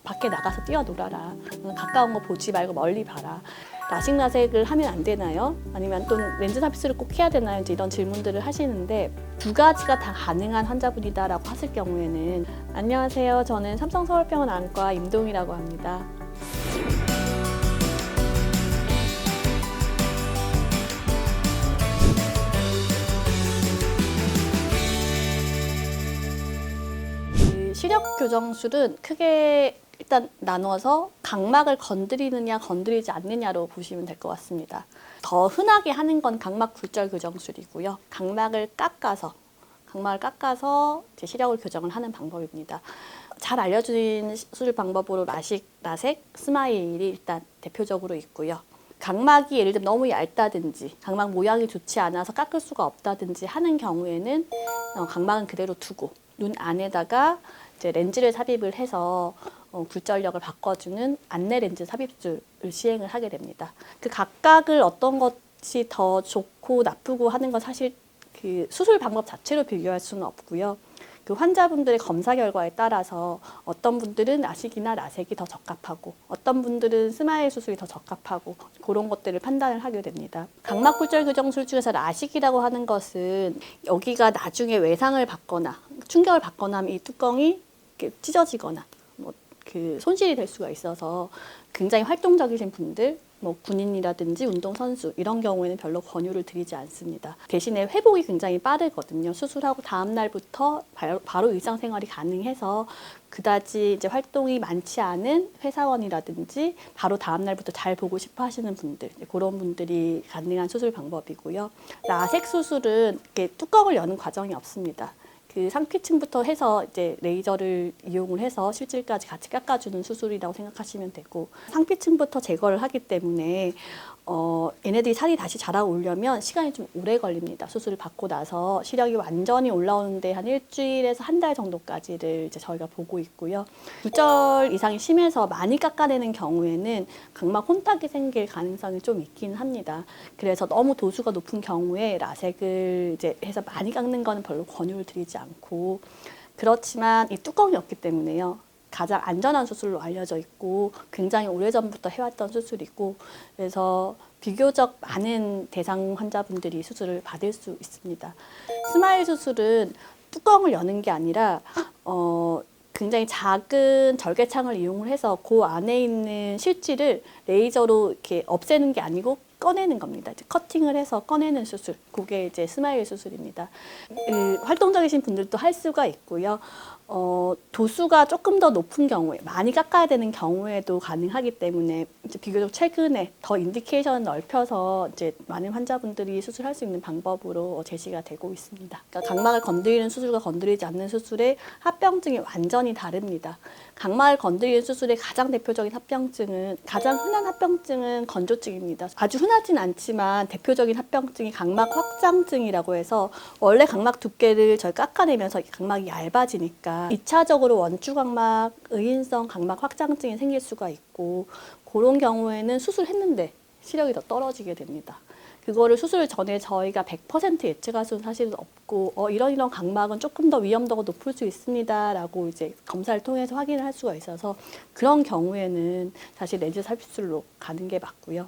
밖에 나가서 뛰어놀아라. 가까운 거 보지 말고 멀리 봐라. 라식 라섹을 하면 안 되나요? 아니면 또 렌즈 삽입술을 꼭 해야 되나요? 이제 이런 질문들을 하시는데 두 가지가 다 가능한 환자분이다라고 하실 경우에는 안녕하세요. 저는 삼성서울병원 안과 임동이라고 합니다. 시력 교정술은 크게 일단 나눠서 각막을 건드리느냐 건드리지 않느냐로 보시면 될 것 같습니다. 더 흔하게 하는 건 각막 굴절 교정술이고요. 각막을 깎아서 이제 시력을 교정을 하는 방법입니다. 잘 알려진 수술 방법으로 라식, 라섹, 스마일이 일단 대표적으로 있고요. 각막이 예를 들면 너무 얇다든지 각막 모양이 좋지 않아서 깎을 수가 없다든지 하는 경우에는 각막은 그대로 두고 눈 안에다가 이제 렌즈를 삽입을 해서 굴절력을 바꿔주는 안내 렌즈 삽입술을 시행을 하게 됩니다. 그 각각을 어떤 것이 더 좋고 나쁘고 하는 건 사실 그 수술 방법 자체로 비교할 수는 없고요. 그 환자분들의 검사 결과에 따라서 어떤 분들은 라식이나 라섹이 더 적합하고 어떤 분들은 스마일 수술이 더 적합하고 그런 것들을 판단을 하게 됩니다. 각막 굴절 교정술 중에서 라식이라고 하는 것은 여기가 나중에 외상을 받거나 충격을 받거나 하면 이 뚜껑이 이렇게 찢어지거나 그 손실이 될 수가 있어서 굉장히 활동적이신 분들, 군인이라든지 운동선수 이런 경우에는 별로 권유를 드리지 않습니다. 대신에 회복이 굉장히 빠르거든요. 수술하고 다음 날부터 바로 일상생활이 가능해서 그다지 이제 활동이 많지 않은 회사원이라든지 바로 다음 날부터 잘 보고 싶어 하시는 분들, 그런 분들이 가능한 수술 방법이고요. 라섹 수술은 이렇게 뚜껑을 여는 과정이 없습니다. 그 상피층부터 해서 이제 레이저를 이용을 해서 실질까지 같이 깎아주는 수술이라고 생각하시면 되고, 상피층부터 제거를 하기 때문에 얘네들이 살이 다시 자라오려면 시간이 좀 오래 걸립니다. 수술을 받고 나서 시력이 완전히 올라오는데 한 일주일에서 한 달 정도까지를 이제 저희가 보고 있고요. 굴절 이상이 심해서 많이 깎아내는 경우에는 각막 혼탁이 생길 가능성이 좀 있기는 합니다. 그래서 너무 도수가 높은 경우에 라섹을 이제 해서 많이 깎는 거는 별로 권유를 드리지 않고, 그렇지만 이 뚜껑이 없기 때문에요. 가장 안전한 수술로 알려져 있고 굉장히 오래전부터 해왔던 수술이고, 그래서 비교적 많은 대상 환자분들이 수술을 받을 수 있습니다. 스마일 수술은 뚜껑을 여는 게 아니라 굉장히 작은 절개창을 이용을 해서 그 안에 있는 실지를 레이저로 이렇게 없애는 게 아니고 꺼내는 겁니다. 이제 커팅을 해서 꺼내는 수술, 그게 이제 스마일 수술입니다. 활동적이신 분들도 할 수가 있고요. 도수가 조금 더 높은 경우에, 많이 깎아야 되는 경우에도 가능하기 때문에 이제 비교적 최근에 더 인디케이션을 넓혀서 이제 많은 환자분들이 수술할 수 있는 방법으로 제시가 되고 있습니다. 그러니까 각막을 건드리는 수술과 건드리지 않는 수술의 합병증이 완전히 다릅니다. 각막을 건드리는 수술의 가장 대표적인 합병증은, 가장 흔한 합병증은 건조증입니다. 아주 흔하진 않지만 대표적인 합병증이 각막 확장증이라고 해서, 원래 각막 두께를 저희 깎아내면서 각막이 얇아지니까 2차적으로 원추각막, 의인성 각막 확장증이 생길 수가 있고, 그런 경우에는 수술했는데 시력이 더 떨어지게 됩니다. 그거를 수술 전에 저희가 100% 예측할 수는 사실은 없고, 이런 각막은 조금 더 위험도가 높을 수 있습니다 라고 이제 검사를 통해서 확인을 할 수가 있어서, 그런 경우에는 사실 렌즈 삽입술로 가는 게 맞고요.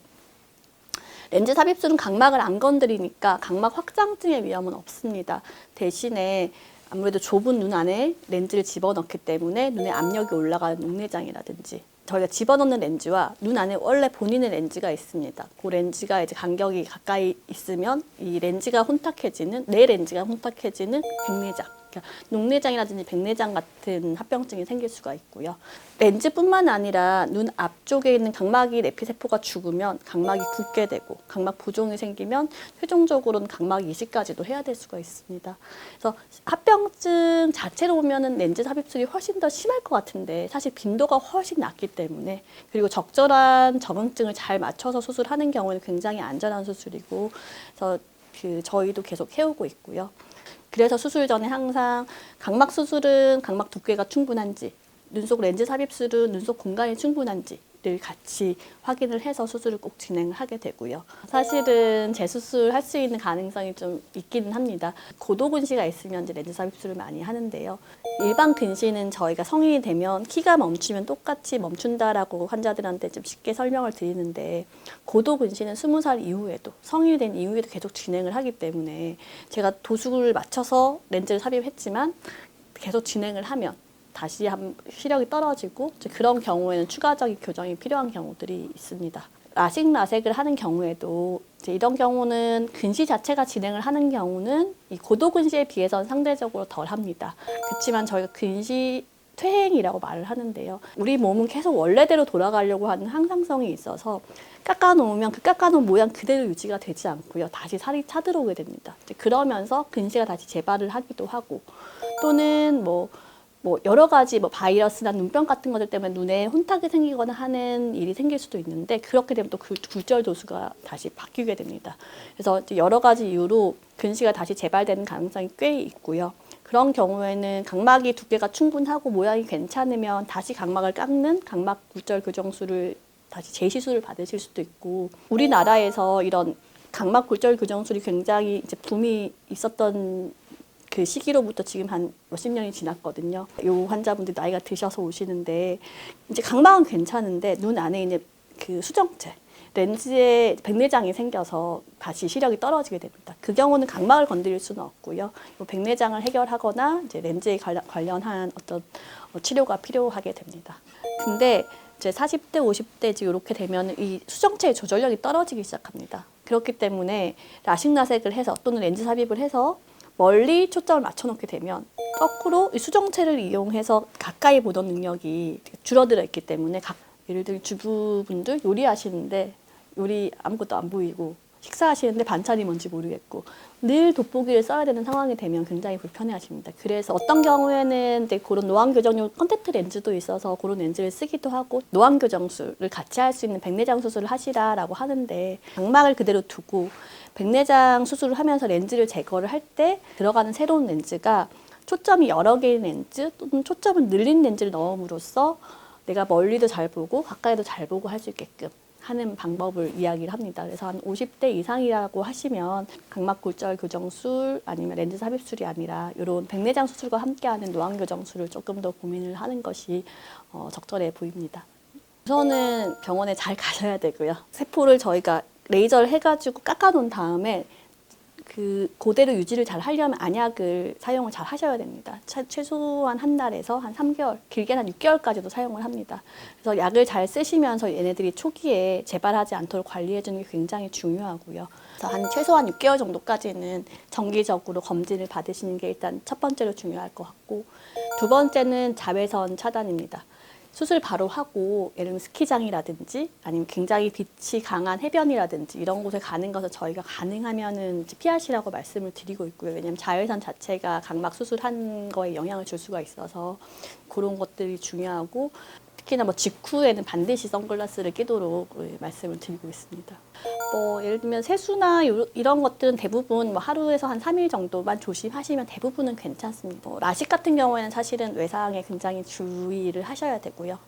렌즈 삽입술은 각막을 안 건드리니까 각막 확장증의 위험은 없습니다. 대신에 아무래도 좁은 눈 안에 렌즈를 집어넣기 때문에 눈에 압력이 올라가는 녹내장이라든지, 저희가 집어넣는 렌즈와 눈 안에 원래 본인의 렌즈가 있습니다. 그 렌즈가 이제 간격이 가까이 있으면 이 렌즈가 혼탁해지는, 내 렌즈가 혼탁해지는 백내장, 그러니까 녹내장이라든지 백내장 같은 합병증이 생길 수가 있고요. 렌즈뿐만 아니라 눈 앞쪽에 있는 각막이 내피세포가 죽으면 각막이 붓게 되고, 각막 부종이 생기면 최종적으로는 각막 이식까지도 해야 될 수가 있습니다. 그래서 합병증 자체로 보면은 렌즈 삽입술이 훨씬 더 심할 것 같은데 사실 빈도가 훨씬 낮기 때문에, 그리고 적절한 적응증을 잘 맞춰서 수술하는 경우는 굉장히 안전한 수술이고, 그래서 저희도 계속 해오고 있고요. 그래서 수술 전에 항상 각막 수술은 각막 두께가 충분한지, 눈속 렌즈 삽입술은 눈속 공간이 충분한지를 같이 확인을 해서 수술을 꼭 진행을 하게 되고요. 사실은 재수술 할 수 있는 가능성이 좀 있기는 합니다. 고도 근시가 있으면 이제 렌즈 삽입술을 많이 하는데요. 일반 근시는 저희가 성인이 되면 키가 멈추면 똑같이 멈춘다라고 환자들한테 좀 쉽게 설명을 드리는데, 고도 근시는 20살 이후에도, 성인이 된 이후에도 계속 진행을 하기 때문에 제가 도수를 맞춰서 렌즈를 삽입했지만 계속 진행을 하면 다시 시력이 떨어지고, 그런 경우에는 추가적인 교정이 필요한 경우들이 있습니다. 라식 라섹을 하는 경우에도 이제 이런 경우는 근시 자체가 진행을 하는 경우는 이 고도 근시에 비해서는 상대적으로 덜 합니다. 그렇지만 저희가 근시 퇴행이라고 말을 하는데요. 우리 몸은 계속 원래대로 돌아가려고 하는 항상성이 있어서 깎아놓으면 그 깎아놓은 모양 그대로 유지가 되지 않고요. 다시 살이 차들어오게 됩니다. 그러면서 근시가 다시 재발을 하기도 하고, 또는 뭐 여러 가지 바이러스나 눈병 같은 것들 때문에 눈에 혼탁이 생기거나 하는 일이 생길 수도 있는데, 그렇게 되면 또 굴절 도수가 다시 바뀌게 됩니다. 그래서 여러 가지 이유로 근시가 다시 재발되는 가능성이 꽤 있고요. 그런 경우에는 각막이 두께가 충분하고 모양이 괜찮으면 다시 각막을 깎는 각막 굴절 교정술을 다시 재시술을 받으실 수도 있고, 우리나라에서 이런 각막 굴절 교정술이 굉장히 이제 붐이 있었던 그 시기로부터 지금 한 몇십 년이 지났거든요. 이 환자분들 나이가 드셔서 오시는데, 이제 각막은 괜찮은데 눈 안에 있는 그 수정체, 렌즈에 백내장이 생겨서 다시 시력이 떨어지게 됩니다. 그 경우는 각막을 건드릴 수는 없고요. 백내장을 해결하거나 이제 렌즈에 관련한 어떤 치료가 필요하게 됩니다. 근데 이제 40대, 50대 이렇게 되면 이 수정체의 조절력이 떨어지기 시작합니다. 그렇기 때문에 라식 라섹을 해서 또는 렌즈 삽입을 해서 멀리 초점을 맞춰놓게 되면 거꾸로 이 수정체를 이용해서 가까이 보던 능력이 줄어들어 있기 때문에, 예를 들어 주부분들 요리하시는데 요리 아무것도 안 보이고, 식사하시는데 반찬이 뭔지 모르겠고, 늘 돋보기를 써야 되는 상황이 되면 굉장히 불편해하십니다. 그래서 어떤 경우에는 그런 노안 교정용 컨택트 렌즈도 있어서 그런 렌즈를 쓰기도 하고, 노안 교정술을 같이 할 수 있는 백내장 수술을 하시라라고 하는데, 각막을 그대로 두고 백내장 수술을 하면서 렌즈를 제거를 할 때 들어가는 새로운 렌즈가 초점이 여러 개의 렌즈 또는 초점을 늘린 렌즈를 넣음으로써 내가 멀리도 잘 보고 가까이도 잘 보고 할 수 있게끔 하는 방법을 이야기를 합니다. 그래서 한 50대 이상이라고 하시면 각막 굴절 교정술 아니면 렌즈 삽입술이 아니라 이런 백내장 수술과 함께하는 노안 교정술을 조금 더 고민을 하는 것이 적절해 보입니다. 우선은 병원에 잘 가셔야 되고요. 세포를 저희가 레이저를 해가지고 깎아놓은 다음에 그 그대로 유지를 잘 하려면 안약을 사용을 잘 하셔야 됩니다. 최소한 한 달에서 한 3개월, 길게는 한 6개월까지도 사용을 합니다. 그래서 약을 잘 쓰시면서 얘네들이 초기에 재발하지 않도록 관리해 주는 게 굉장히 중요하고요. 그래서 한 최소한 6개월 정도까지는 정기적으로 검진을 받으시는 게 일단 첫 번째로 중요할 것 같고, 두 번째는 자외선 차단입니다. 수술 바로 하고 예를 들면 스키장이라든지 아니면 굉장히 빛이 강한 해변이라든지 이런 곳에 가는 것을 저희가 가능하면은 피하시라고 말씀을 드리고 있고요. 왜냐하면 자외선 자체가 각막 수술한 거에 영향을 줄 수가 있어서 그런 것들이 중요하고, 특히나 직후에는 반드시 선글라스를 끼도록 말씀을 드리고 있습니다. 예를 들면 세수나 이런 것들은 대부분 하루에서 한 3일 정도만 조심하시면 대부분은 괜찮습니다. 라식 같은 경우에는 사실은 외상에 굉장히 주의를 하셔야 되고요.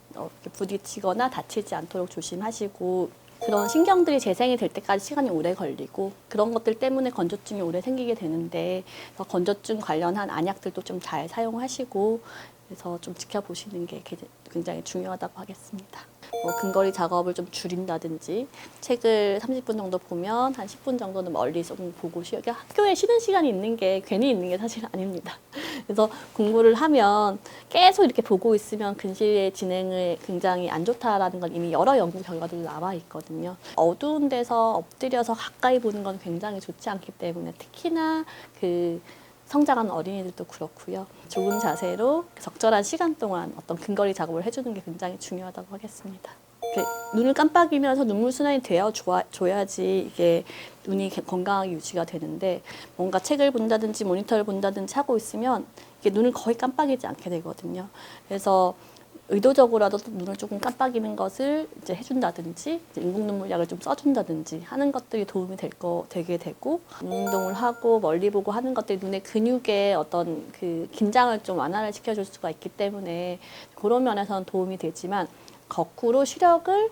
부딪히거나 다치지 않도록 조심하시고, 그런 신경들이 재생이 될 때까지 시간이 오래 걸리고, 그런 것들 때문에 건조증이 오래 생기게 되는데, 건조증 관련한 안약들도 좀 잘 사용하시고, 그래서 좀 지켜보시는 게 굉장히 중요하다고 하겠습니다. 근거리 작업을 좀 줄인다든지, 책을 30분 정도 보면 한 10분 정도는 멀리 좀 보고 쉬어요. 학교에 쉬는 시간이 있는 게 괜히 있는 게 사실 아닙니다. 그래서 공부를 하면 계속 이렇게 보고 있으면 근시의 진행을 굉장히 안 좋다라는 건 이미 여러 연구 결과들도 나와 있거든요. 어두운 데서 엎드려서 가까이 보는 건 굉장히 좋지 않기 때문에, 특히나 성장하는 어린이들도 그렇고요. 좋은 자세로 적절한 시간 동안 어떤 근거리 작업을 해주는 게 굉장히 중요하다고 하겠습니다. 눈을 깜빡이면서 눈물 순환이 되어줘야지 이게 눈이 건강하게 유지가 되는데, 뭔가 책을 본다든지 모니터를 본다든지 하고 있으면 이게 눈을 거의 깜빡이지 않게 되거든요. 그래서 의도적으로라도 눈을 조금 깜빡이는 것을 이제 해준다든지 이제 인공 눈물약을 좀 써준다든지 하는 것들이 도움이 되게 되고 눈 운동을 하고 멀리 보고 하는 것들이 눈의 근육의 어떤 그 긴장을 좀 완화를 시켜줄 수가 있기 때문에 그런 면에서는 도움이 되지만 거꾸로 시력을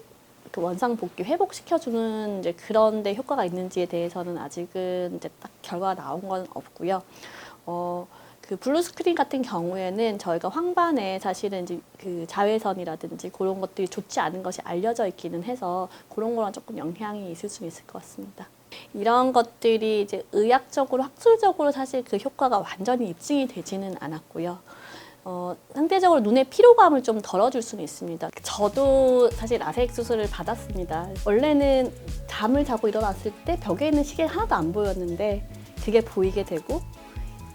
그 원상복귀 회복시켜주는 이제 그런 데 효과가 있는지에 대해서는 아직은 이제 딱 결과가 나온 건 없고요. 그 블루 스크린 같은 경우에는 저희가 황반에 사실은 이제 그 자외선이라든지 그런 것들이 좋지 않은 것이 알려져 있기는 해서 그런 거랑 조금 영향이 있을 수 있을 것 같습니다. 이런 것들이 이제 의학적으로 학술적으로 사실 그 효과가 완전히 입증이 되지는 않았고요. 상대적으로 눈의 피로감을 좀 덜어줄 수는 있습니다. 저도 사실 라섹 수술을 받았습니다. 원래는 잠을 자고 일어났을 때 벽에 있는 시계가 하나도 안 보였는데 그게 보이게 되고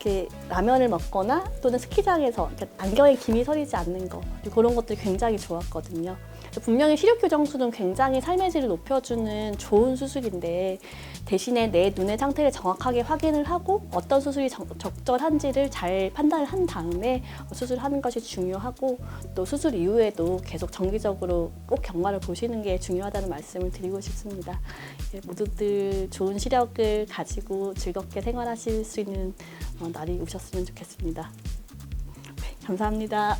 이렇게 라면을 먹거나 또는 스키장에서 안경에 김이 서리지 않는 거 그런 것들이 굉장히 좋았거든요. 분명히 시력교정술은 굉장히 삶의 질을 높여주는 좋은 수술인데 대신에 내 눈의 상태를 정확하게 확인을 하고 어떤 수술이 적절한지를 잘 판단을 한 다음에 수술하는 것이 중요하고 또 수술 이후에도 계속 정기적으로 꼭 경과를 보시는 게 중요하다는 말씀을 드리고 싶습니다. 모두들 좋은 시력을 가지고 즐겁게 생활하실 수 있는 날이 오셨으면 좋겠습니다. 네, 감사합니다.